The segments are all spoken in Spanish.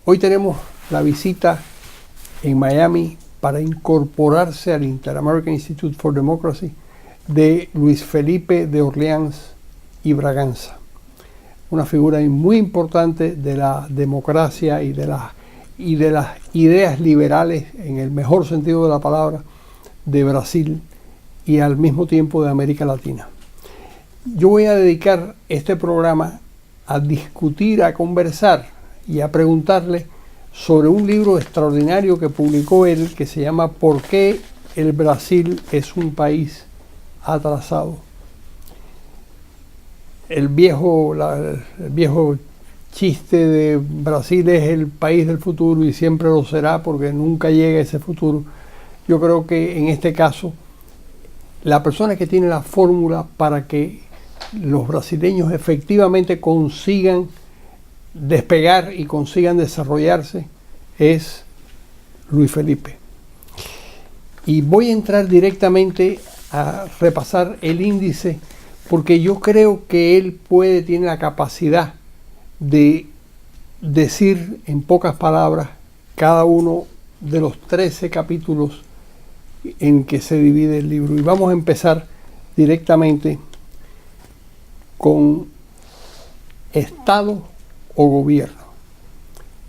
Hoy tenemos la visita en Miami para incorporarse al Inter-American Institute for Democracy de Luis Felipe de Orleans y Braganza, una figura muy importante de la democracia y de las ideas liberales, en el mejor sentido de la palabra, de Brasil y al mismo tiempo de América Latina. Yo voy a dedicar este programa a discutir, a conversar y a preguntarle sobre un libro extraordinario que publicó él, que se llama ¿Por qué el Brasil es un país atrasado? El viejo chiste de Brasil es el país del futuro y siempre lo será porque nunca llega ese futuro. Yo creo que en este caso la persona que tiene la fórmula para que los brasileños efectivamente consigan despegar y consigan desarrollarse es Luis Felipe. Y voy a entrar directamente a repasar el índice porque yo creo que él tiene la capacidad de decir en pocas palabras cada uno de los 13 capítulos en que se divide el libro. Y vamos a empezar directamente con Estado o Gobierno,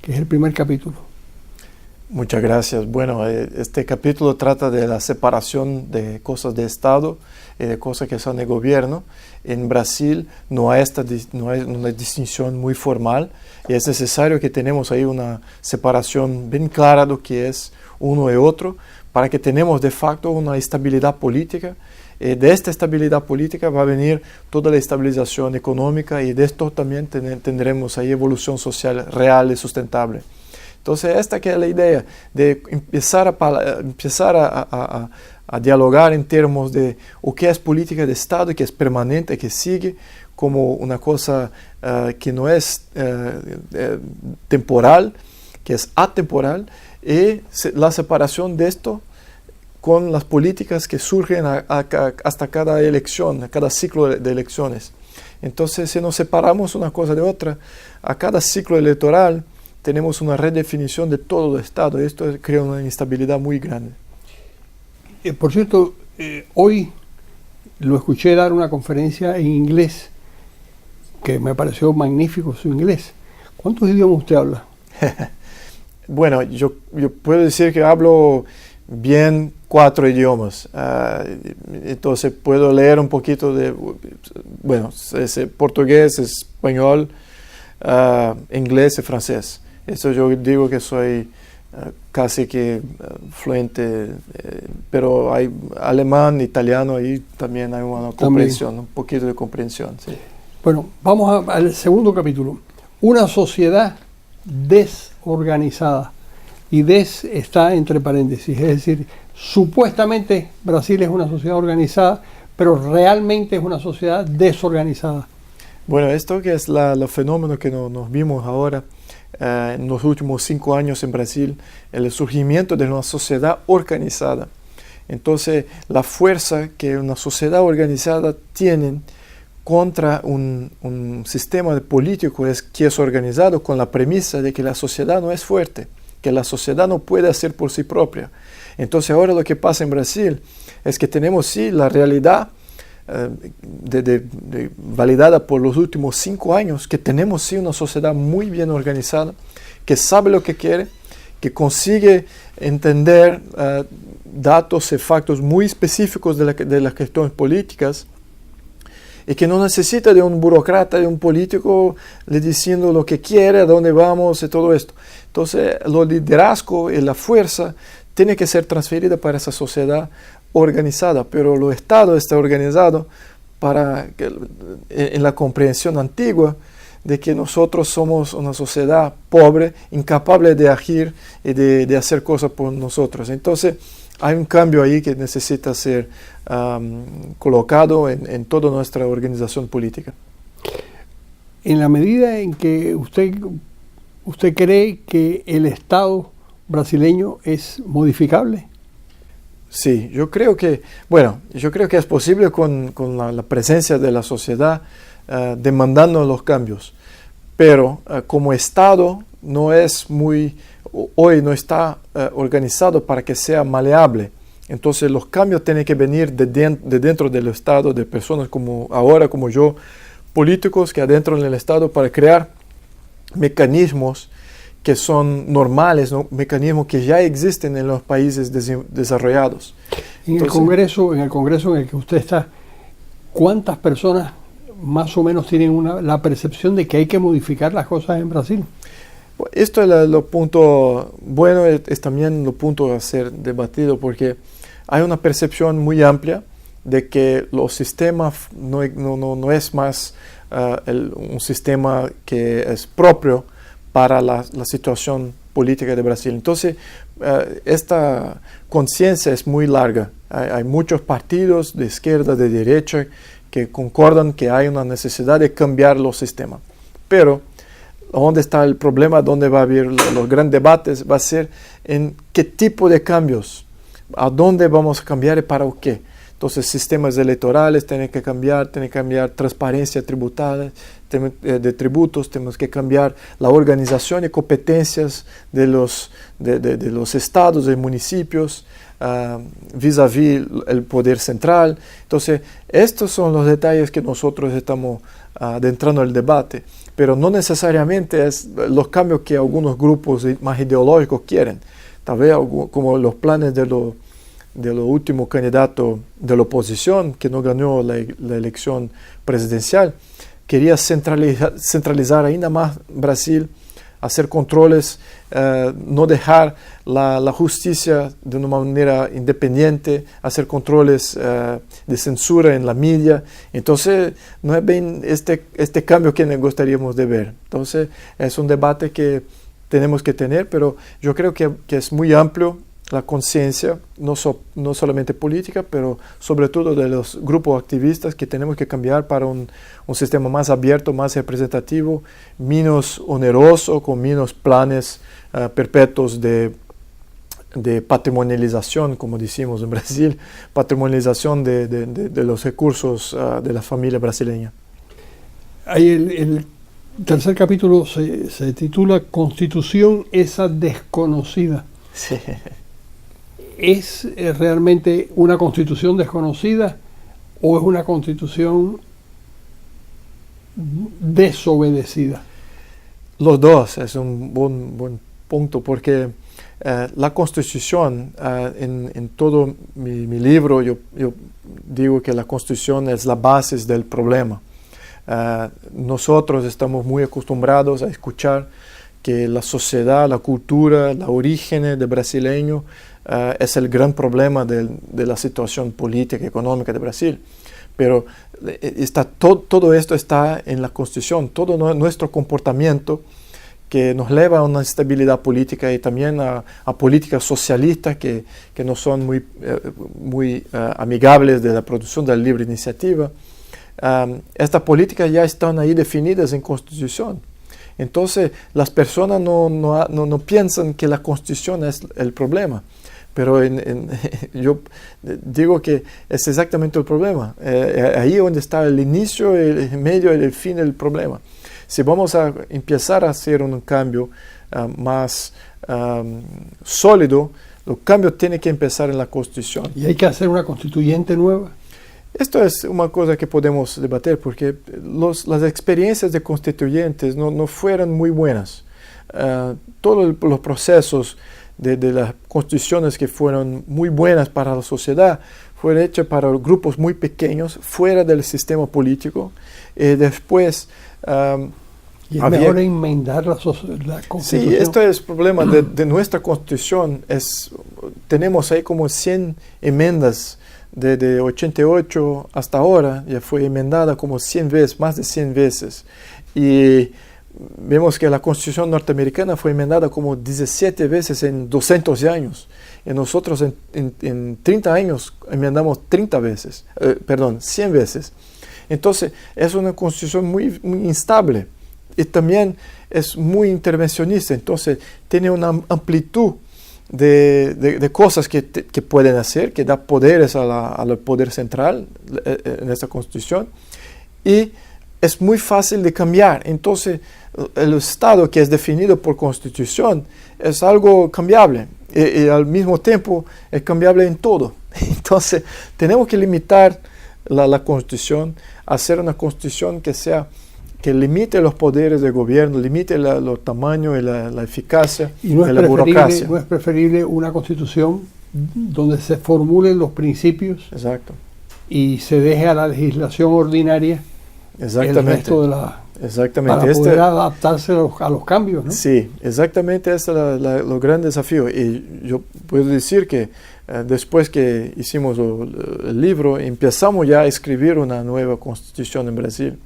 que es el primer capítulo. Muchas gracias. Bueno, este capítulo trata de la separación de cosas de Estado y de cosas que son de gobierno. En Brasil no hay una distinción muy formal y es necesario que tenemos ahí una separación bien clara de lo que es uno y otro para que tenemos de facto una estabilidad política. De esta estabilidad política va a venir toda la estabilización económica y de esto también tendremos ahí evolución social real y sustentable. Entonces esta que es la idea de empezar a dialogar en términos de o que es política de Estado, que es permanente, que sigue como una cosa que no es temporal, que es atemporal, y la separación de esto con las políticas que surgen hasta cada elección, cada ciclo de elecciones. Entonces, si nos separamos una cosa de otra, a cada ciclo electoral tenemos una redefinición de todo el Estado, y esto crea una inestabilidad muy grande. Por cierto, hoy lo escuché dar una conferencia en inglés, que me pareció magnífico su inglés. ¿Cuántos idiomas usted habla? Bueno, yo puedo decir que hablo bien 4 idiomas, entonces puedo leer un poquito de, bueno, es portugués, español, inglés y francés. Eso yo digo que soy casi que fluente, pero hay alemán, italiano, ahí también hay una comprensión, un poquito de comprensión. Sí. Bueno, vamos al segundo capítulo. Una sociedad desorganizada. Y está entre paréntesis, es decir, supuestamente Brasil es una sociedad organizada, pero realmente es una sociedad desorganizada. Bueno, esto que es los fenómenos que nos vimos ahora en los últimos 5 años en Brasil, el surgimiento de una sociedad organizada. Entonces, la fuerza que una sociedad organizada tiene contra un sistema político que es organizado con la premisa de que la sociedad no es fuerte, que la sociedad no puede hacer por sí propia. Entonces ahora lo que pasa en Brasil es que tenemos sí la realidad validada por los últimos 5 años, que tenemos sí una sociedad muy bien organizada, que sabe lo que quiere, que consigue entender datos y factos muy específicos de las cuestiones políticas, y que no necesita de un burócrata, de un político le diciendo lo que quiere, a dónde vamos y todo esto. Entonces, el liderazgo y la fuerza tiene que ser transferida para esa sociedad organizada, pero el Estado está organizado en la comprensión antigua de que nosotros somos una sociedad pobre, incapaz de agir y de hacer cosas por nosotros. Entonces, hay un cambio ahí que necesita ser colocado en toda nuestra organización política. En la medida en que usted cree que el Estado brasileño es modificable. Sí, yo creo que es posible con la presencia de la sociedad demandando los cambios. Pero como Estado hoy no está organizado para que sea maleable. Entonces los cambios tienen que venir de dentro del Estado, de personas como yo, políticos que adentro del Estado, para crear mecanismos que son normales, ¿no? Mecanismos que ya existen en los países desarrollados. En el Congreso en el que usted está, ¿cuántas personas más o menos tienen la percepción de que hay que modificar las cosas en Brasil? Esto es lo punto bueno, es también lo punto a ser debatido, porque hay una percepción muy amplia de que los sistemas no es más un sistema que es propio para la situación política de Brasil. Entonces, esta conciencia es muy larga. Hay muchos partidos de izquierda, de derecha, que concordan que hay una necesidad de cambiar los sistemas. Pero, ¿dónde está el problema? ¿Dónde va a haber los grandes debates? Va a ser en qué tipo de cambios, a dónde vamos a cambiar y para qué. Entonces, sistemas electorales tienen que cambiar transparencia tributaria, de tributos, tenemos que cambiar la organización y competencias de los estados, de municipios, vis-a-vis el poder central. Entonces, estos son los detalles que nosotros estamos adentrando al debate, pero no necesariamente es los cambios que algunos grupos más ideológicos quieren. Tal vez como los planes de los últimos candidatos de la oposición, que no ganó la elección presidencial, quería centralizar ainda más Brasil, hacer controles, no dejar la justicia de una manera independiente, hacer controles de censura en la media. Entonces, no es bien este cambio que nos gustaríamos de ver. Entonces, es un debate que tenemos que tener, pero yo creo que es muy amplio la conciencia, no solamente política, pero sobre todo de los grupos activistas, que tenemos que cambiar para un sistema más abierto, más representativo, menos oneroso, con menos planes perpetuos de patrimonialización, como decimos en Brasil, patrimonialización de los recursos de la familia brasileña. Ahí el tercer capítulo se titula Constitución esa desconocida. Sí. ¿Es realmente una constitución desconocida o es una constitución desobedecida? Los dos es un buen punto, porque la constitución, en todo mi libro, yo digo que la constitución es la base del problema. Nosotros estamos muy acostumbrados a escuchar que la sociedad, la cultura, la origen del brasileño es el gran problema de la situación política y económica de Brasil. Pero todo esto está en la Constitución, todo nuestro comportamiento que nos lleva a una estabilidad política y también a políticas socialistas que no son muy amigables de la producción de la libre iniciativa. Estas políticas ya están ahí definidas en Constitución. Entonces, las personas no piensan que la Constitución es el problema. Pero yo digo que es exactamente el problema. Ahí donde está el inicio, el medio y el fin del problema. Si vamos a empezar a hacer un cambio más sólido, los cambios tienen que empezar en la Constitución. ¿Y hay que hacer una constituyente nueva? Esto es una cosa que podemos debatir, porque las experiencias de constituyentes no fueron muy buenas. Todos los procesos de las constituciones que fueron muy buenas para la sociedad fueron hechas para grupos muy pequeños, fuera del sistema político. Después... y es mejor enmendar la Constitución. Sí, esto es el problema de nuestra Constitución. Tenemos ahí como 100 enmiendas de 88 hasta ahora. Ya fue enmendada como 100 veces, más de 100 veces. Y vemos que la Constitución norteamericana fue enmendada como 17 veces en 200 años. Y nosotros en 30 años enmendamos 100 veces. Entonces, es una Constitución muy instable. Y también es muy intervencionista. Entonces, tiene una amplitud de cosas que pueden hacer, que da poderes al poder central en esta Constitución. Y es muy fácil de cambiar. Entonces, el Estado que es definido por Constitución es algo cambiable y al mismo tiempo es cambiable en todo. Entonces, tenemos que limitar la Constitución, hacer una Constitución que limite los poderes del gobierno, limite los tamaños y la eficacia de la burocracia. No es preferible una Constitución donde se formulen los principios. Exacto. Y se deje a la legislación ordinaria el resto de la... Exactamente. Para poder adaptarse a los cambios, ¿no? Sí, exactamente ese es lo gran desafío. Y yo puedo decir que después que hicimos el libro, empezamos ya a escribir una nueva constitución en Brasil.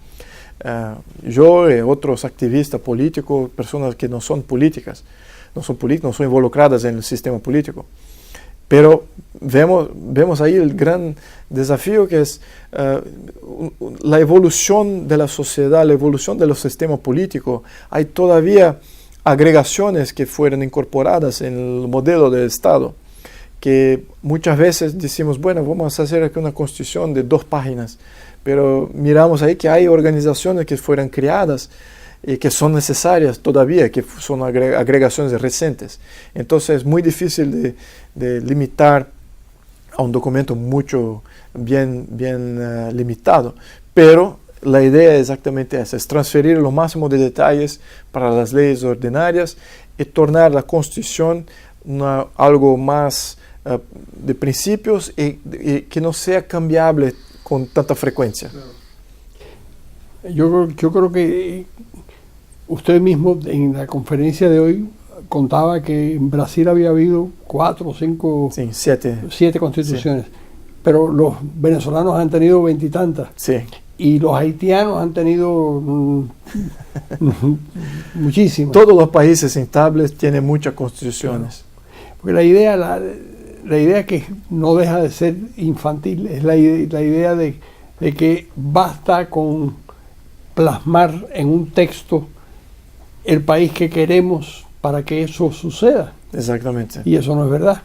Yo y otros activistas políticos, personas que no son políticas, no son involucradas en el sistema político. Pero vemos ahí el gran desafío que es la evolución de la sociedad, la evolución de los sistemas políticos. Hay todavía agregaciones que fueron incorporadas en el modelo del Estado, que muchas veces decimos, bueno, vamos a hacer aquí una constitución de 2 páginas, pero miramos ahí que hay organizaciones que fueron creadas y que son necesarias todavía, que son agregaciones recientes. Entonces es muy difícil de limitar a un documento bien limitado, pero la idea es exactamente esa, es transferir lo máximo de detalles para las leyes ordinarias y tornar la Constitución algo más de principios y que no sea cambiable con tanta frecuencia. Yo creo que usted mismo en la conferencia de hoy contaba que en Brasil había habido 4 o 5, sí, 7 constituciones, sí. Pero los venezolanos han tenido 20 y tantas. Sí. Y los haitianos han tenido muchísimas. Todos los países estables tienen muchas constituciones. Porque la idea que no deja de ser infantil es la idea de que basta con plasmar en un texto el país que queremos para que eso suceda. Exactamente. Y eso no es verdad.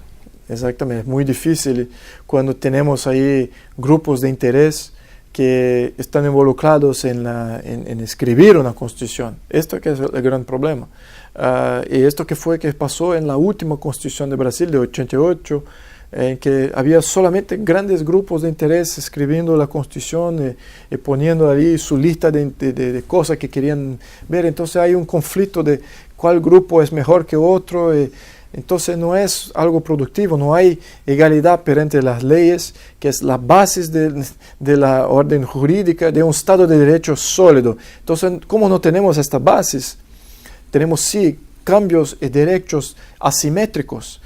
Exactamente, es muy difícil cuando tenemos ahí grupos de interés que están involucrados en escribir una constitución. Esto que es el gran problema. Y esto que pasó en la última constitución de Brasil de 88, en que había solamente grandes grupos de interés escribiendo la constitución y poniendo ahí su lista de cosas que querían ver. Entonces hay un conflicto de cuál grupo es mejor que otro. Entonces no es algo productivo, no hay egalidad perante las leyes, que es la base de la orden jurídica de un Estado de Derecho sólido. Entonces, como no tenemos estas bases, tenemos sí cambios y derechos asimétricos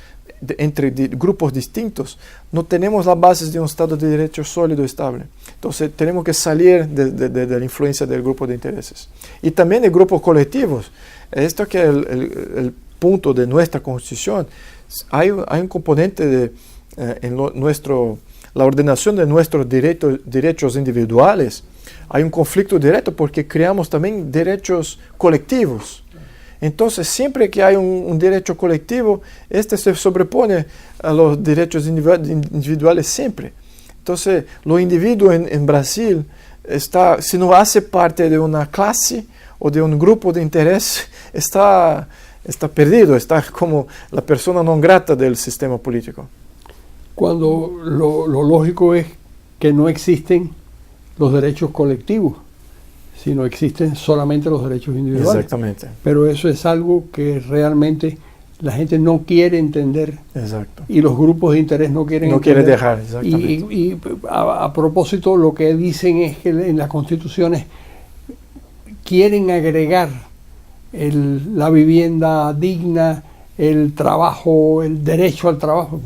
entre grupos distintos, no tenemos las bases de un Estado de Derecho sólido y estable. Entonces tenemos que salir de la influencia del grupo de intereses. Y también de grupos colectivos. Esto que es el punto de nuestra Constitución, hay un componente la ordenación de nuestros derechos individuales, hay un conflicto directo porque creamos también derechos colectivos. Entonces, siempre que hay un derecho colectivo, este se sobrepone a los derechos individuales siempre. Entonces, los individuos en Brasil, si no hace parte de una clase o de un grupo de interés, está perdido, está como la persona non grata del sistema político. Cuando lo lógico es que no existen los derechos colectivos, sino existen solamente los derechos individuales. Exactamente. Pero eso es algo que realmente la gente no quiere entender. Exacto. Y los grupos de interés no quieren entender. No quiere dejar, exactamente. Y a propósito, lo que dicen es que en las constituciones quieren agregar la vivienda digna, el trabajo, el derecho al trabajo,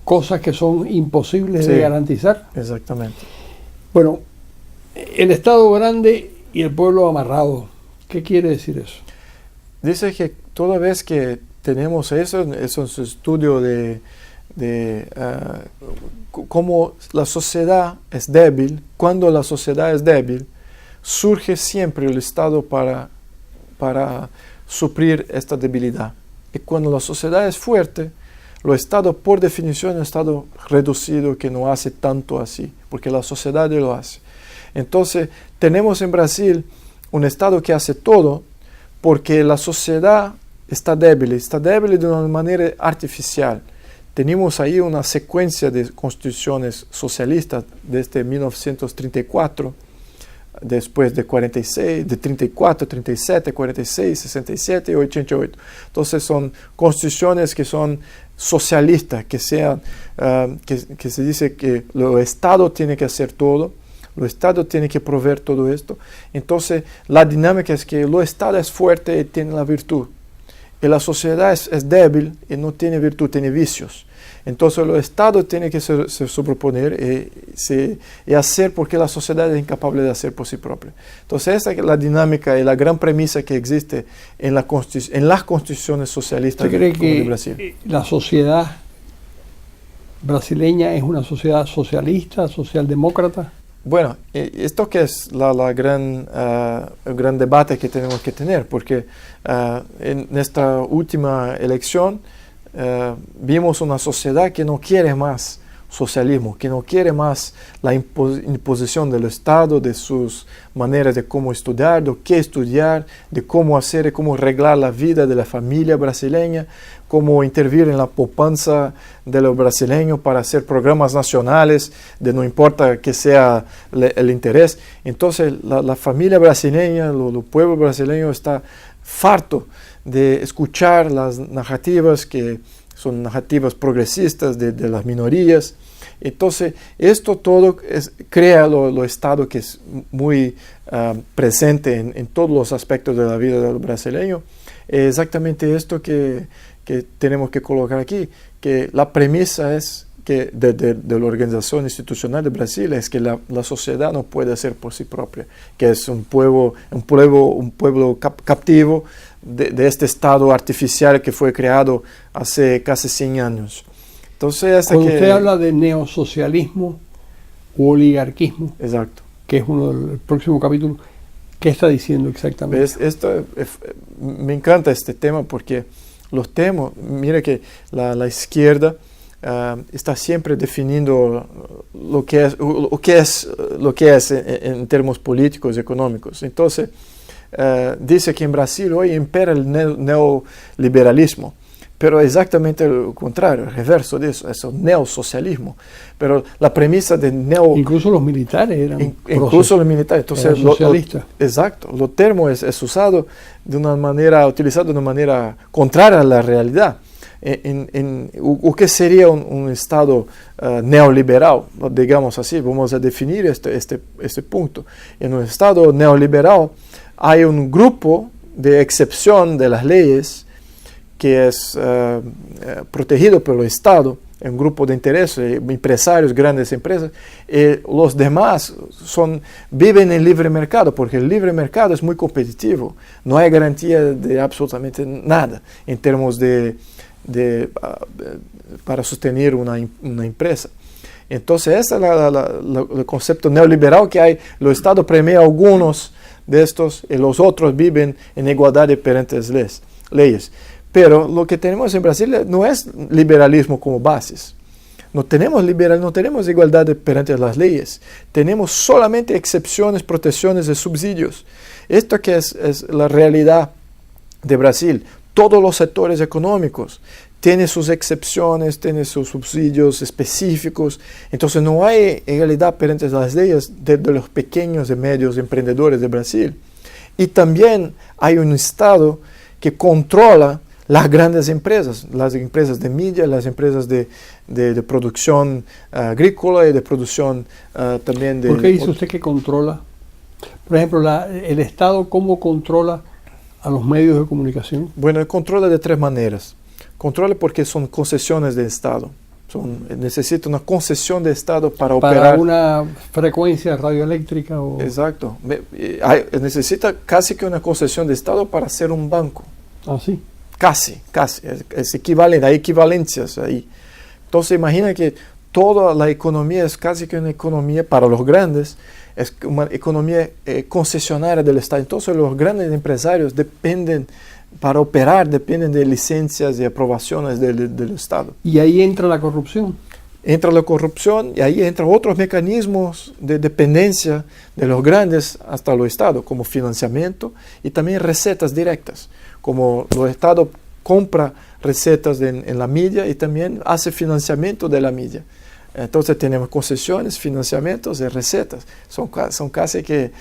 cosas que son imposibles de garantizar. Exactamente. Bueno, el Estado grande y el pueblo amarrado, ¿qué quiere decir eso? Dice que toda vez que tenemos eso es un estudio de cómo la sociedad es débil. Cuando la sociedad es débil, surge siempre el Estado para suplir esta debilidad. Y cuando la sociedad es fuerte, el Estado, por definición, es un Estado reducido que no hace tanto así, porque la sociedad lo hace. Entonces, tenemos en Brasil un Estado que hace todo porque la sociedad está débil de una manera artificial. Tenemos ahí una secuencia de constituciones socialistas desde 1934, después de 46, de 34, 37, 46, 67 y 88. Entonces son constituciones que son socialistas, que se dice que el Estado tiene que hacer todo, el Estado tiene que proveer todo esto. Entonces la dinámica es que el Estado es fuerte y tiene la virtud, y la sociedad es débil y no tiene virtud, tiene vicios. Entonces el Estado tiene que se sobreponer y hacer porque la sociedad es incapaz de hacer por sí propia. Entonces esa es la dinámica y la gran premisa que existe en las constituciones socialistas ¿Usted cree de que Brasil. la sociedad brasileña es una sociedad socialista, socialdemócrata? Bueno, esto que es el gran debate que tenemos que tener, porque en esta última elección vimos una sociedad que no quiere más socialismo, que no quiere más la imposición del Estado, de sus maneras de cómo estudiar, de qué estudiar, de cómo hacer y cómo arreglar la vida de la familia brasileña, cómo intervenir en la poupanza de los brasileños para hacer programas nacionales, de no importa que sea el interés. Entonces la familia brasileña, el pueblo brasileño está farto de escuchar las narrativas que son narrativas progresistas de las minorías. Entonces, esto todo crea lo Estado que es muy presente en todos los aspectos de la vida del brasileño. Exactamente esto que tenemos que colocar aquí, que la premisa es que de la organización institucional de Brasil es que la sociedad no puede hacer por sí propia, que es un pueblo captivo de este Estado artificial que fue creado hace casi 100 años. Entonces, cuando usted habla de neosocialismo u oligarquismo, exacto, que es uno del próximo capítulo, ¿qué está diciendo exactamente? Me encanta este tema porque los temas, mira que la izquierda está siempre definiendo lo que es en términos políticos y económicos. Entonces, dice que en Brasil hoy impera el neoliberalismo, pero exactamente lo contrario, el reverso de eso, es el neosocialismo. Pero la premisa de incluso los militares eran incluso los militares, entonces socialistas. Exacto, lo termo es usado utilizado de una manera contraria a la realidad. ¿O qué sería un Estado neoliberal? Digamos así, vamos a definir este punto. En un Estado neoliberal hay un grupo de excepción de las leyes que es protegido por el Estado, un grupo de intereses, empresarios, grandes empresas, los demás viven en libre mercado, porque el libre mercado es muy competitivo, no hay garantía de absolutamente nada en términos para sostener una empresa. Entonces ese es el concepto neoliberal que hay. El Estado premia a algunos de estos y los otros viven en igualdad de diferentes leyes. Pero lo que tenemos en Brasil no es liberalismo como bases. No tenemos igualdad perante las leyes. Tenemos solamente excepciones, protecciones y subsidios. Esto que es la realidad de Brasil. Todos los sectores económicos tienen sus excepciones, tienen sus subsidios específicos. Entonces no hay igualdad perante las leyes de los pequeños y medios emprendedores de Brasil. Y también hay un Estado que controla las grandes empresas, las empresas de media, las empresas de producción agrícola y de producción también de... ¿Por qué dice usted que controla? Por ejemplo, el Estado, ¿cómo controla a los medios de comunicación? Bueno, controla de tres maneras. Controla porque son concesiones de Estado. Necesita una concesión de Estado para operar. ¿Para una frecuencia radioeléctrica? Exacto. Necesita casi que una concesión de Estado para ser un banco. Ah, sí. Casi. Es equivalente, hay equivalencias ahí. Entonces imagina que toda la economía es casi que una economía para los grandes, es una economía concesionaria del Estado. Entonces los grandes empresarios para operar dependen de licencias y aprobaciones del Estado. ¿Y ahí entra la corrupción? entra la corrupción y ahí entran otros mecanismos de dependencia de los grandes hasta los estados, como financiamiento y también recetas directas, como los estados compran recetas en la media y también hace financiamiento de la media. Entonces tenemos concesiones, financiamientos y recetas. Son casi que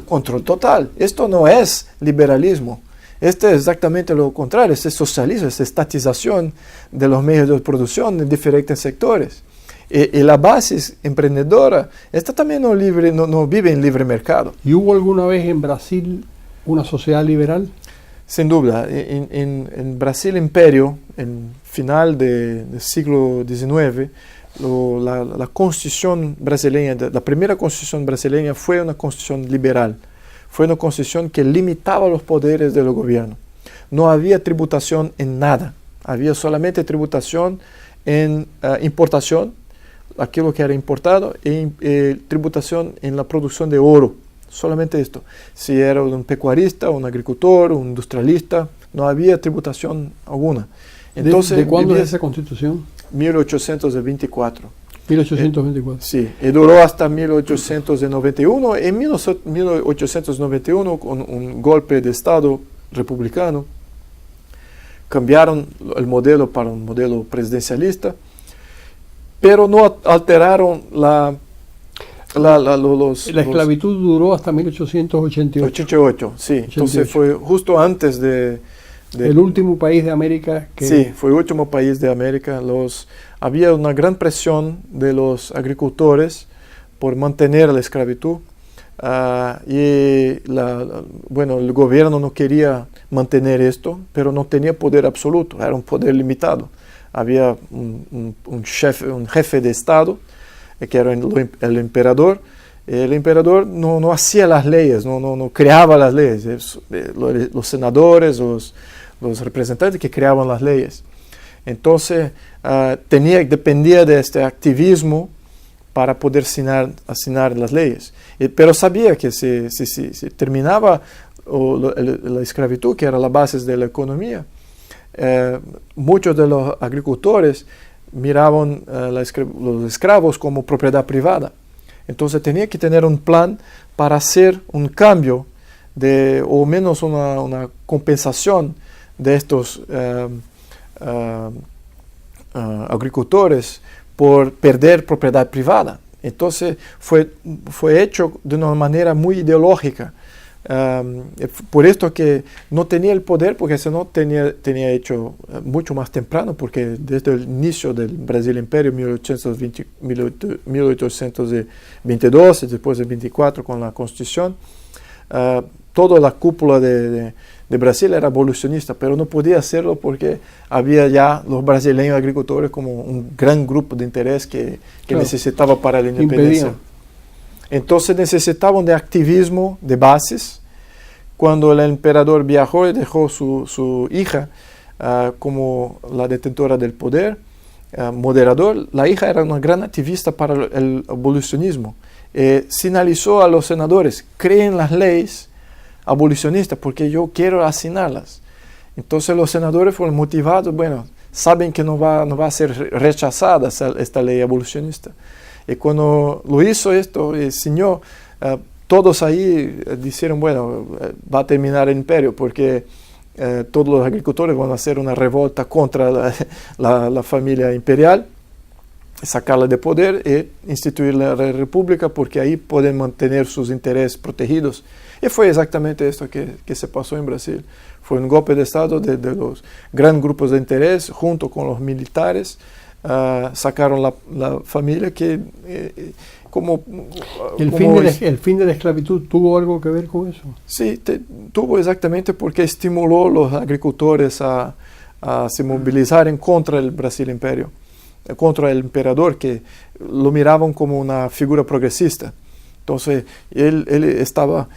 control total. Esto no es liberalismo. Este es exactamente lo contrario, este es socialismo, es estatización de los medios de producción en diferentes sectores. Y la base emprendedora, esta también no vive en libre mercado. ¿Y hubo alguna vez en Brasil una sociedad liberal? Sin duda, en Brasil Imperio, en final del siglo XIX, la constitución brasileña, la primera constitución brasileña fue una constitución liberal. Fue una constitución que limitaba los poderes del gobierno. No había tributación en nada. Había solamente tributación en importación, aquello que era importado, y tributación en la producción de oro. Solamente esto. Si era un pecuarista, un agricultor, un industrialista, no había tributación alguna. Entonces, ¿De cuándo es esa constitución? 1824. 1824. Sí, y duró hasta 1891. En 1891, con un golpe de Estado republicano, cambiaron el modelo para un modelo presidencialista, pero no alteraron la esclavitud duró hasta 1888. 88, sí. 88. Entonces fue justo antes de el último país de América que... Sí, fue el último país de América. Había una gran presión de los agricultores por mantener la esclavitud. Bueno, el gobierno no quería mantener esto, pero no tenía poder absoluto, era un poder limitado. Había un jefe de Estado, que era el emperador. El emperador no hacía las leyes, no creaba las leyes. Los senadores, los representantes que creaban las leyes. Entonces, dependía de este activismo para poder asignar las leyes. Pero sabía que si terminaba la esclavitud, que era la base de la economía, muchos de los agricultores miraban los esclavos como propiedad privada. Entonces tenía que tener un plan para hacer un cambio, o menos una compensación de estos agricultores por perder propiedad privada. Entonces fue hecho de una manera muy ideológica. Por esto que no tenía el poder, porque eso no tenía hecho mucho más temprano, porque desde el inicio del Brasil Imperio, 1822, y después de 24 con la Constitución, toda la cúpula de Brasil era abolicionista, pero no podía hacerlo porque había ya los brasileños agricultores como un gran grupo de interés que necesitaba para la independencia. Impedían. Entonces necesitaban de activismo de bases. Cuando el emperador viajó y dejó su hija como la detentora del poder, moderador, la hija era una gran activista para el abolicionismo. Sinalizó a los senadores: creen las leyes abolicionistas porque yo quiero asignarlas. Entonces los senadores fueron motivados, bueno, saben que no va a ser rechazada esta ley abolicionista. Y cuando lo hizo esto, señor, todos ahí dijeron, bueno, va a terminar el imperio porque todos los agricultores van a hacer una revolta contra la familia imperial, sacarla de poder e instituir la república porque ahí pueden mantener sus intereses protegidos. Y fue exactamente esto que se pasó en Brasil. Fue un golpe de Estado de los grandes grupos de interés junto con los militares. Sacaron la familia que ¿El fin de la esclavitud tuvo algo que ver con eso? Sí, tuvo exactamente porque estimuló a los agricultores a se movilizar contra el Brasil Imperio, contra el emperador, que lo miraban como una figura progresista. Entonces, él estaba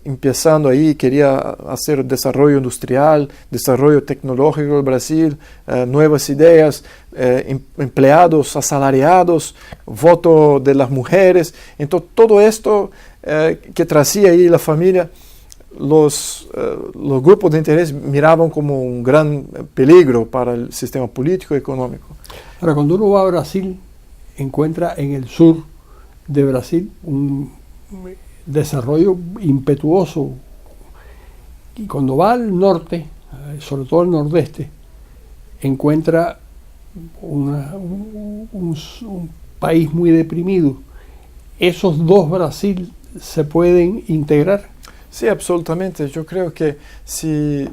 empezando ahí, quería hacer desarrollo industrial, desarrollo tecnológico en Brasil, nuevas ideas, empleados asalariados, voto de las mujeres. Entonces, todo esto que traía ahí la familia, los grupos de interés miraban como un gran peligro para el sistema político y económico. Ahora, cuando uno va a Brasil, encuentra en el sur de Brasil un desarrollo impetuoso. Y cuando va al norte, sobre todo al nordeste, encuentra un país muy deprimido. ¿Esos dos Brasil se pueden integrar? Sí, absolutamente. Yo creo que si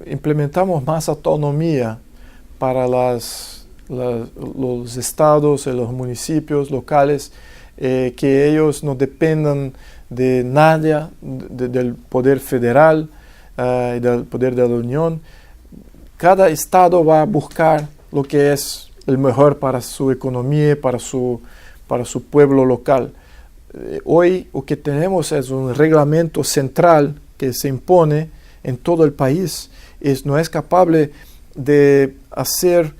implementamos más autonomía para los estados y los municipios locales, que ellos no dependan de nadie, del poder federal y del poder de la Unión. Cada estado va a buscar lo que es el mejor para su economía, para su pueblo local. Hoy lo que tenemos es un reglamento central que se impone en todo el país y no es capaz de hacer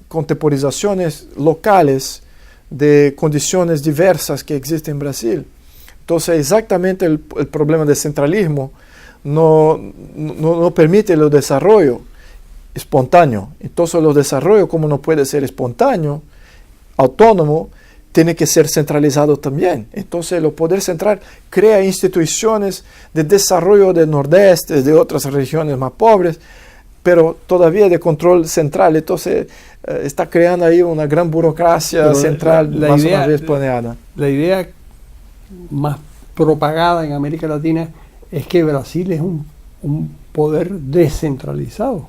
contemporizaciones locales de condiciones diversas que existen en Brasil. Entonces, exactamente el problema del centralismo no permite el desarrollo espontáneo. Entonces, el desarrollo, como no puede ser espontáneo, autónomo, tiene que ser centralizado también. Entonces, el poder central crea instituciones de desarrollo del Nordeste, de otras regiones más pobres, pero todavía de control central. Entonces, está creando ahí una gran burocracia pero central, más una vez planeada. La idea más propagada en América Latina es que Brasil es un poder descentralizado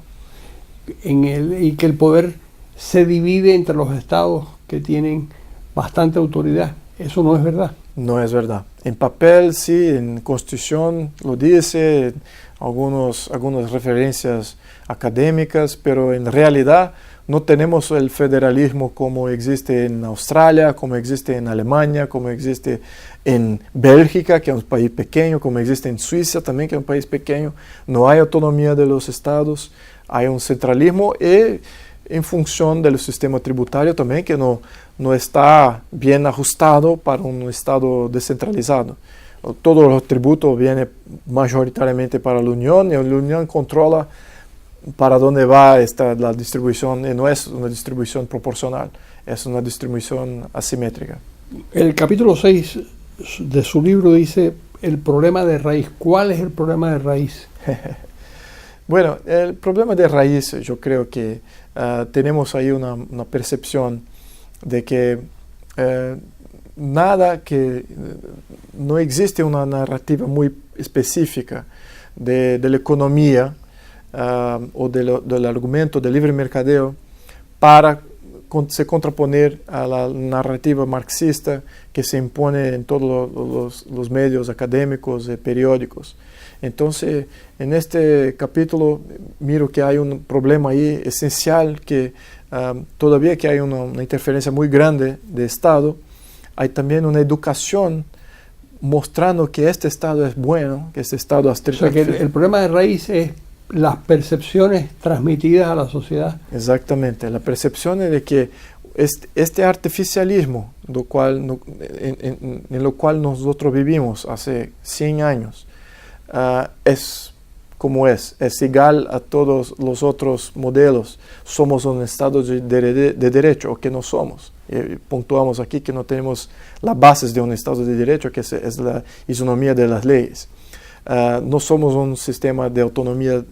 y que el poder se divide entre los estados que tienen bastante autoridad. Eso no es verdad. No es verdad. En papel sí, en Constitución lo dice, algunas referencias académicas, pero en realidad no tenemos el federalismo como existe en Australia, como existe en Alemania, como existe en Bélgica, que es un país pequeño, como existe en Suiza también, que es un país pequeño. No hay autonomía de los estados, hay un centralismo y en función del sistema tributario también, que no está bien ajustado para un estado descentralizado. Todos los tributos vienen mayoritariamente para la Unión y la Unión controla para dónde va la distribución, y no es una distribución proporcional, es una distribución asimétrica. El capítulo 6 de su libro dice el problema de raíz. ¿Cuál es el problema de raíz? Bueno, el problema de raíz, yo creo que tenemos ahí una percepción de que no existe una narrativa muy específica de la economía o del argumento del libre mercadeo para se contraponer a la narrativa marxista que se impone en todos los medios académicos y periódicos. Entonces, en este capítulo miro que hay un problema ahí esencial, que todavía que hay una interferencia muy grande de Estado, hay también una educación mostrando que este Estado es bueno, que este Estado es... O sea, que el problema de raíz es las percepciones transmitidas a la sociedad. Exactamente, la percepción de que este artificialismo en lo cual nosotros vivimos hace 100 años es como es igual a todos los otros modelos. Somos un Estado de derecho, o que no somos. Puntuamos aquí que no tenemos las bases de un Estado de derecho, que es la isonomía de las leyes. No somos un sistema de autonomía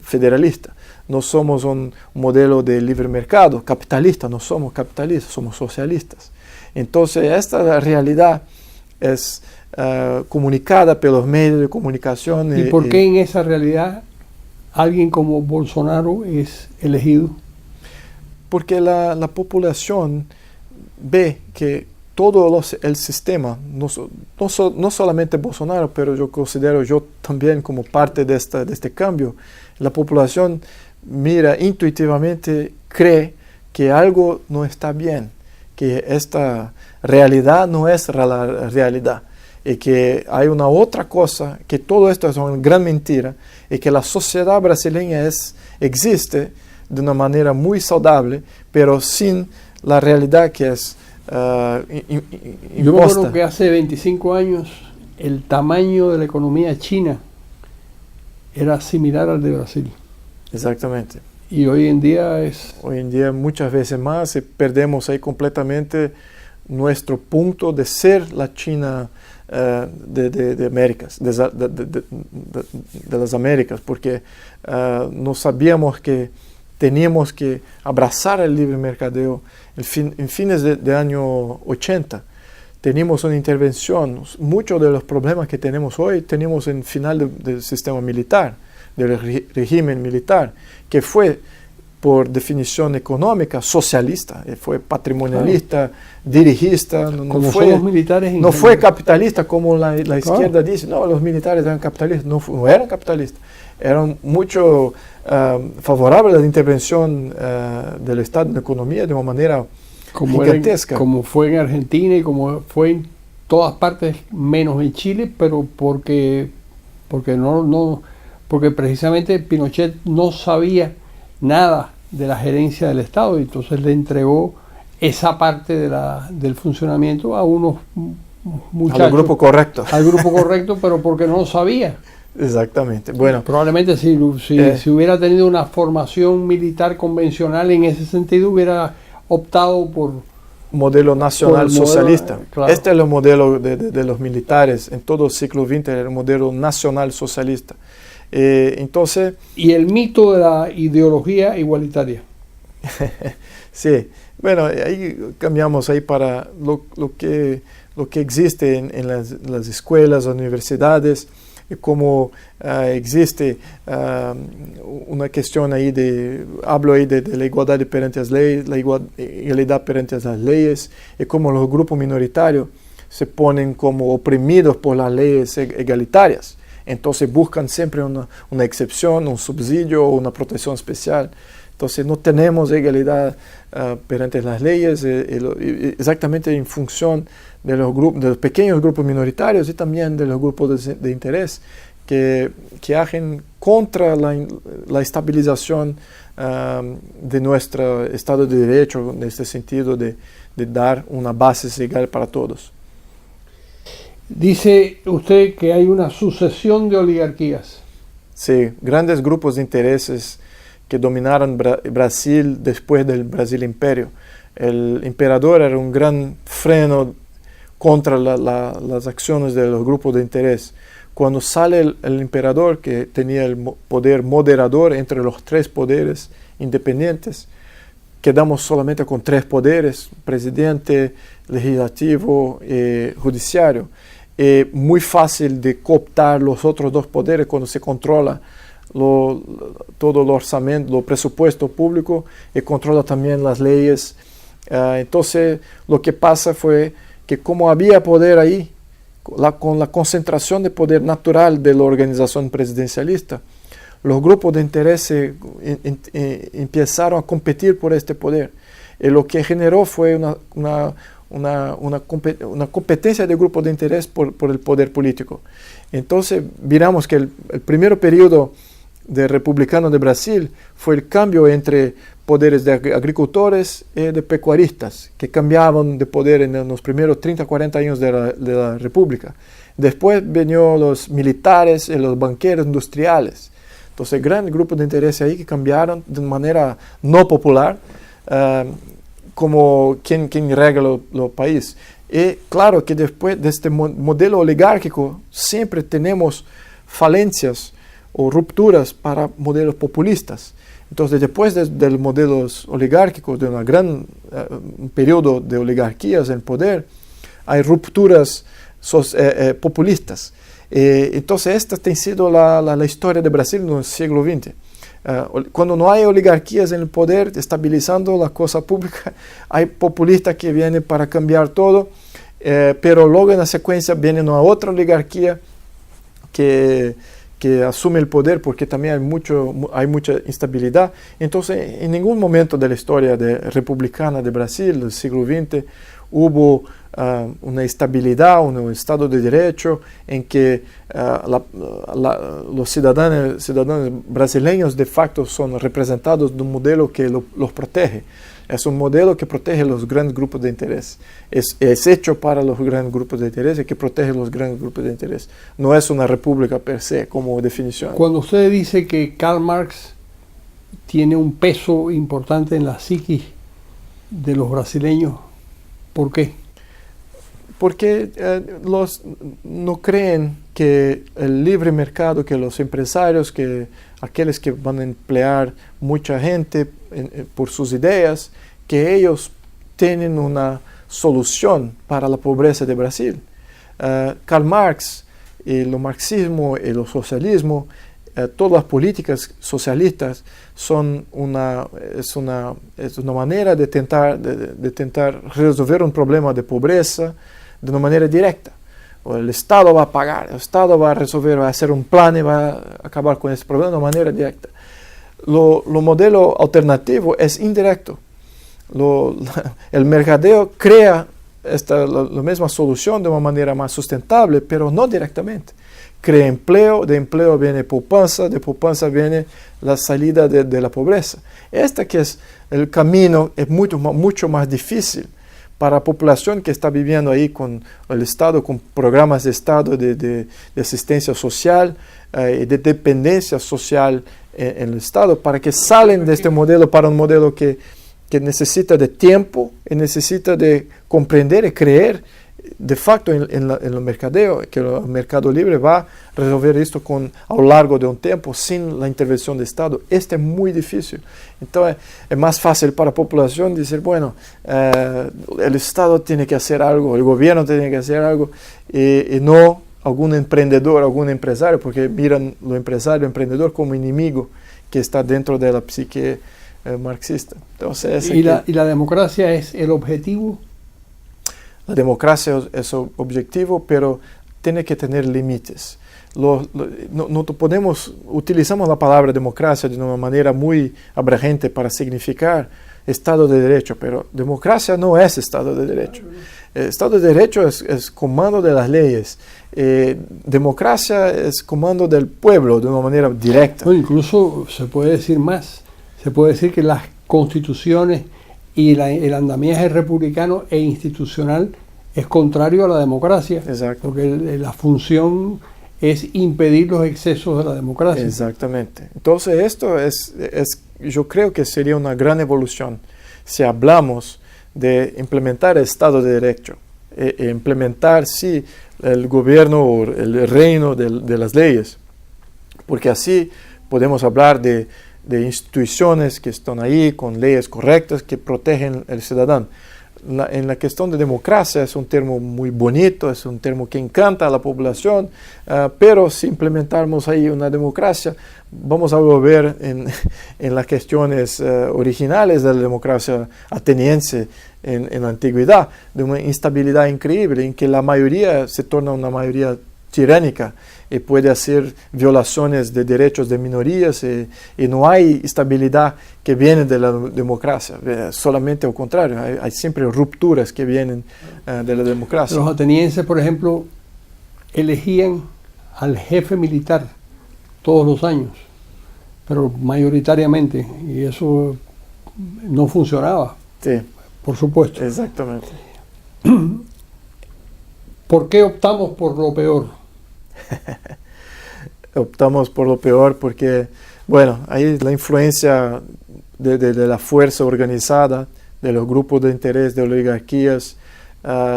federalista, no somos un modelo de libre mercado capitalista, no somos capitalistas, somos socialistas. Entonces, esta realidad es comunicada por los medios de comunicación. ¿Y por qué en esa realidad alguien como Bolsonaro es elegido? Porque la población ve que todo el sistema, no solamente Bolsonaro, pero yo considero yo también como parte de este cambio, la población mira intuitivamente, cree que algo no está bien, que esta realidad no es la realidad, y que hay una otra cosa, que todo esto es una gran mentira, y que la sociedad brasileña existe de una manera muy saludable, pero sin la realidad que es imposta. Yo me acuerdo que hace 25 años el tamaño de la economía china era similar al de Brasil. Exactamente. Y hoy en día es... Hoy en día muchas veces más perdemos ahí completamente nuestro punto de ser la China de Américas, de las Américas, porque no sabíamos que teníamos que abrazar el libre mercadeo. En fines de año 80 teníamos una intervención. Muchos de los problemas que tenemos hoy tenemos en final del sistema militar, del régimen militar, que fue por definición económica socialista, fue patrimonialista, dirigista, no fue, los militares no fue capitalista como la izquierda dice. No, los militares eran capitalistas, no eran capitalistas, eran mucho favorables a la intervención del Estado en la economía de una manera gigantesca. Como fue en Argentina y como fue en todas partes menos en Chile, pero porque precisamente Pinochet no sabía nada de la gerencia del Estado y entonces le entregó esa parte del funcionamiento a unos muchachos. Al grupo correcto. Al grupo correcto, pero porque no lo sabía. Exactamente. Bueno, probablemente si hubiera tenido una formación militar convencional en ese sentido, hubiera optado por modelo nacional socialista. Claro. Este es el modelo de los militares en todo el siglo XX, el modelo nacional socialista. Entonces, y el mito de la ideología igualitaria. Sí, bueno, ahí cambiamos ahí para lo que existe en las escuelas, universidades, y cómo existe una cuestión ahí hablo ahí de la igualdad perante las leyes, la igualdad perante las leyes, y cómo los grupos minoritarios se ponen como oprimidos por las leyes egalitarias. Entonces buscan siempre una excepción, un subsidio o una protección especial. Entonces no tenemos igualdad perante las leyes, exactamente en función de los pequeños grupos minoritarios y también de los grupos de interés que hacen contra la estabilización de nuestro Estado de Derecho, en este sentido de dar una base legal para todos. Dice usted que hay una sucesión de oligarquías. Sí, grandes grupos de intereses que dominaron Brasil después del Brasil Imperio. El emperador era un gran freno contra las acciones de los grupos de interés. Cuando sale el emperador, que tenía el poder moderador entre los tres poderes independientes, quedamos solamente con tres poderes: presidente, legislativo y judiciario. Muy fácil de cooptar los otros dos poderes cuando se controla todo el orçamento, el presupuesto público, y controla también las leyes. Entonces lo que pasa fue que como había poder ahí, con la concentración de poder natural de la organización presidencialista, los grupos de interés empezaron a competir por este poder. Y lo que generó fue una competencia de grupos de interés por el poder político. Entonces, miramos que el primer periodo republicano de Brasil fue el cambio entre poderes de agricultores y de pecuaristas, que cambiaban de poder en los primeros 30, 40 años de la República. Después vinieron los militares y los banqueros industriales. Entonces, grandes grupos de interés ahí que cambiaron de manera no popular, como quien regla los países. Y claro que después de este modelo oligárquico siempre tenemos falencias o rupturas para modelos populistas. Entonces, después de los modelos oligárquicos, de un periodo de oligarquías en poder, hay rupturas populistas. Entonces, esta ha sido la historia de Brasil en el siglo XX. Cuando no hay oligarquías en el poder estabilizando la cosa pública, hay populistas que vienen para cambiar todo, pero luego en la secuencia viene una otra oligarquía que asume el poder, porque también hay mucha instabilidad. Entonces, en ningún momento de la historia republicana de Brasil del siglo XX hubo una estabilidad, un Estado de Derecho en que los ciudadanos brasileños de facto son representados de un modelo que los protege. Es un modelo que protege los grandes grupos de interés. Es hecho para los grandes grupos de interés y que protege los grandes grupos de interés. No es una república per se como definición. Cuando usted dice que Karl Marx tiene un peso importante en la psiquis de los brasileños. ¿Por qué? Porque no creen que el libre mercado, que los empresarios, que aquellos que van a emplear mucha gente por sus ideas, que ellos tienen una solución para la pobreza de Brasil. Karl Marx, el marxismo y el socialismo, todas las políticas socialistas son es una manera de tentar resolver un problema de pobreza de una manera directa. El Estado va a pagar, el Estado va a resolver, va a hacer un plan y va a acabar con ese problema de una manera directa. Lo modelo alternativo es indirecto. El mercadeo crea la misma solución de una manera más sustentable, pero no directamente. Crea empleo, de empleo viene poupanza, de poupanza viene la salida de la pobreza. Que es el camino, es mucho más difícil para la población que está viviendo ahí con el Estado, con programas de Estado de asistencia social y de dependencia social en el Estado, para que salen de este modelo para un modelo que necesita de tiempo y necesita de comprender y creer de facto en el mercadeo, que el mercado libre va a resolver esto a lo largo de un tiempo sin la intervención del Estado. Es muy difícil. Entonces es más fácil para la población decir, bueno, el Estado tiene que hacer algo, el gobierno tiene que hacer algo, y no algún emprendedor, algún empresario, porque miran lo empresario, el emprendedor como enemigo que está dentro de la psique marxista. Entonces, ¿Y la democracia es el objetivo? La democracia es objetivo, pero tiene que tener límites. No podemos, utilizamos la palabra democracia de una manera muy abrangente para significar Estado de Derecho, pero democracia no es Estado de Derecho. Estado de Derecho es comando de las leyes. Democracia es comando del pueblo de una manera directa. No, incluso se puede decir más. Se puede decir que las constituciones y el andamiaje republicano e institucional es contrario a la democracia. Exacto. Porque la función es impedir los excesos de la democracia. Exactamente. Entonces esto yo creo que sería una gran evolución si hablamos de implementar el Estado de Derecho, implementar sí el gobierno o el reino de las leyes, porque así podemos hablar de instituciones que están ahí con leyes correctas que protegen al ciudadano. En la cuestión de democracia es un término muy bonito, es un término que encanta a la población, pero si implementamos ahí una democracia, vamos a volver en las cuestiones originales de la democracia ateniense en la antigüedad, de una instabilidad increíble en que la mayoría se torna una mayoría tiránica y puede hacer violaciones de derechos de minorías y no hay estabilidad que viene de la democracia, solamente al contrario, hay siempre rupturas que vienen de la democracia. Los atenienses, por ejemplo, elegían al jefe militar todos los años, pero mayoritariamente, y eso no funcionaba. Sí, por supuesto. Exactamente. ¿Por qué optamos por lo peor? Optamos por lo peor porque, bueno, ahí la influencia de la fuerza organizada, de los grupos de interés, de oligarquías,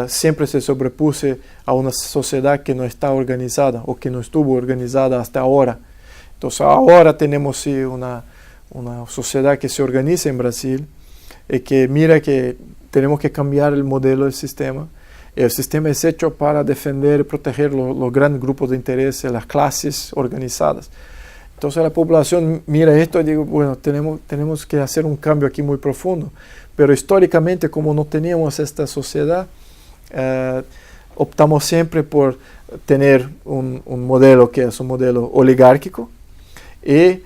siempre se sobrepuse a una sociedad que no está organizada o que no estuvo organizada hasta ahora. Entonces ahora tenemos sí una sociedad que se organiza en Brasil y que mira que tenemos que cambiar el modelo del sistema. El sistema es hecho para defender y proteger los grandes grupos de interés, las clases organizadas. Entonces la población mira esto y dice, bueno, tenemos que hacer un cambio aquí muy profundo. Pero históricamente, como no teníamos esta sociedad, optamos siempre por tener un modelo que es un modelo oligárquico y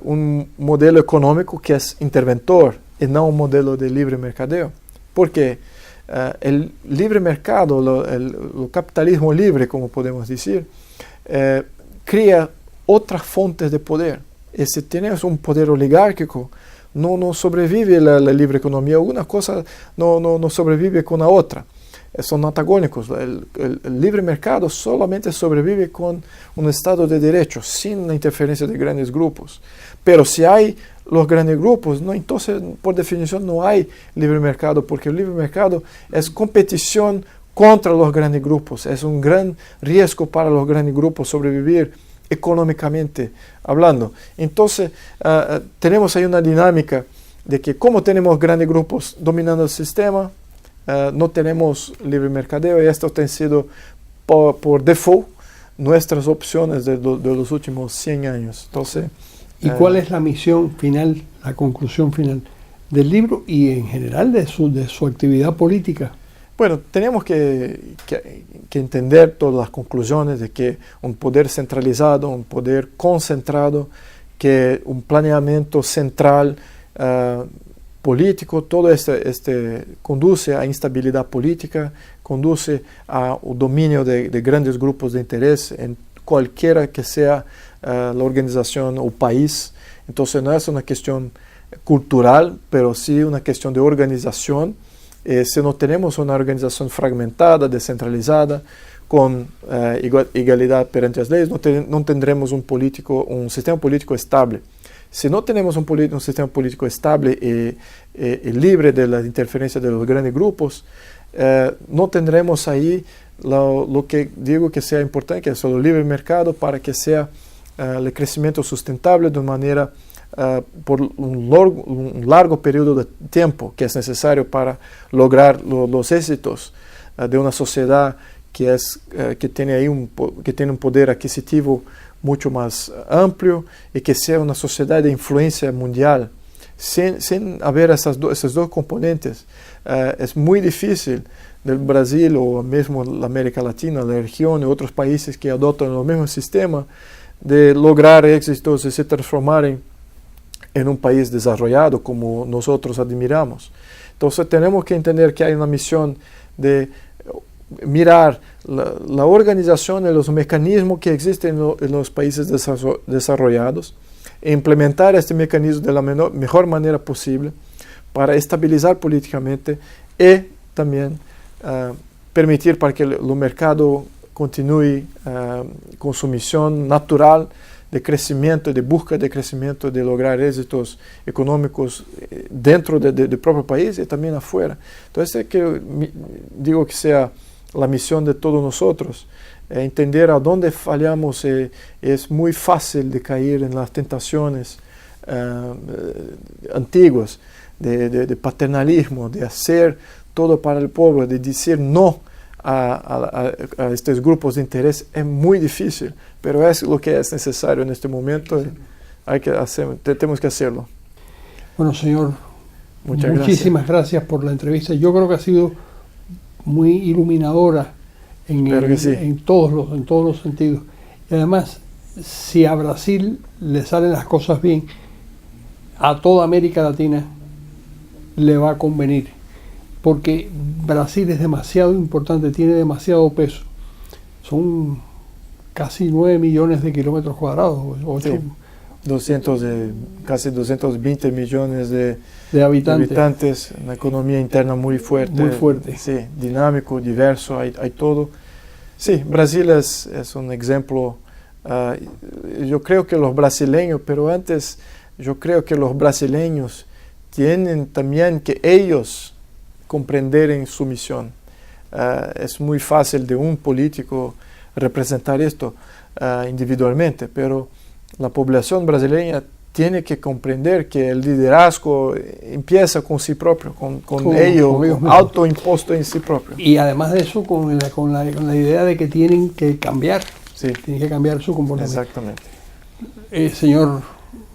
un modelo económico que es interventor y no un modelo de libre mercadeo. ¿Por qué? El libre mercado, el capitalismo libre, como podemos decir, crea otras fuentes de poder. Y si tienes un poder oligárquico, no sobrevive la libre economía. Una cosa no sobrevive con la otra. son antagónicos. El libre mercado solamente sobrevive con un Estado de Derecho, sin la interferencia de grandes grupos. Pero si hay los grandes grupos, no, entonces por definición no hay libre mercado, porque el libre mercado es competición contra los grandes grupos, es un gran riesgo para los grandes grupos sobrevivir económicamente hablando. Entonces tenemos ahí una dinámica de que como tenemos grandes grupos dominando el sistema, no tenemos libre mercadeo, y esto ha sido por default nuestras opciones de los últimos 100 años. Entonces, ¿y cuál es la misión final, la conclusión final del libro y en general de su actividad política? Bueno, tenemos que entender todas las conclusiones de que un poder centralizado, un poder concentrado, que un planeamiento central político, todo este conduce a instabilidad política, conduce a un dominio de grandes grupos de interés en cualquiera que sea la organización o país. Entonces no es una cuestión cultural, pero sí una cuestión de organización. Si no tenemos una organización fragmentada, descentralizada, con igualdad perante las leyes, no tendremos un sistema político estable. Si no tenemos un sistema político estable y libre de la interferencia de los grandes grupos, no tendremos ahí lo que digo que sea importante, que es el libre mercado, para que sea el crecimiento sustentable de una manera por un largo periodo de tiempo que es necesario para lograr los éxitos de una sociedad que tiene un poder adquisitivo mucho más amplio y que sea una sociedad de influencia mundial. Sin haber esos dos componentes, es muy difícil del Brasil o mismo la América Latina, la región y otros países que adoptan el mismo sistema, de lograr éxitos y se transformar en un país desarrollado como nosotros admiramos. Entonces tenemos que entender que hay una misión de mirar la organización y los mecanismos que existen en los países desarrollados e implementar este mecanismo de la mejor manera posible para estabilizar políticamente y también permitir para que el mercado continúe con su misión natural de crecimiento, de búsqueda de crecimiento, de lograr éxitos económicos dentro del propio país y también afuera. Entonces, digo que sea la misión de todos nosotros, entender a dónde fallamos. Es muy fácil de caer en las tentaciones antiguas de paternalismo, de hacer todo para el pueblo, de decir no a estos grupos de interés. Es muy difícil, pero es lo que es necesario en este momento. Tenemos que hacerlo. Bueno, señor, muchísimas gracias por la entrevista. Yo creo que ha sido muy iluminadora en todos los sentidos. Y además, si a Brasil le salen las cosas bien, a toda América Latina le va a convenir, porque Brasil es demasiado importante, tiene demasiado peso. Son casi 9 millones de kilómetros cuadrados. Casi 220 millones de habitantes, una economía interna muy fuerte. Sí, dinámico, diverso, hay todo. Sí, Brasil es un ejemplo. Yo creo que los brasileños, pero antes yo creo que los brasileños tienen también que ellos comprender su misión. Es muy fácil de un político representar esto individualmente, pero la población brasileña tiene que comprender que el liderazgo empieza con sí propio, con ellos autoimpuesto en sí propio. Y además de eso, con la idea de que tienen que cambiar, tienen que cambiar su comportamiento. Exactamente. Señor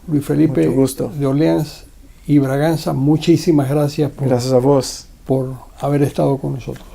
Luis Felipe de Orleans y Braganza, muchísimas gracias gracias a vos por haber estado con nosotros.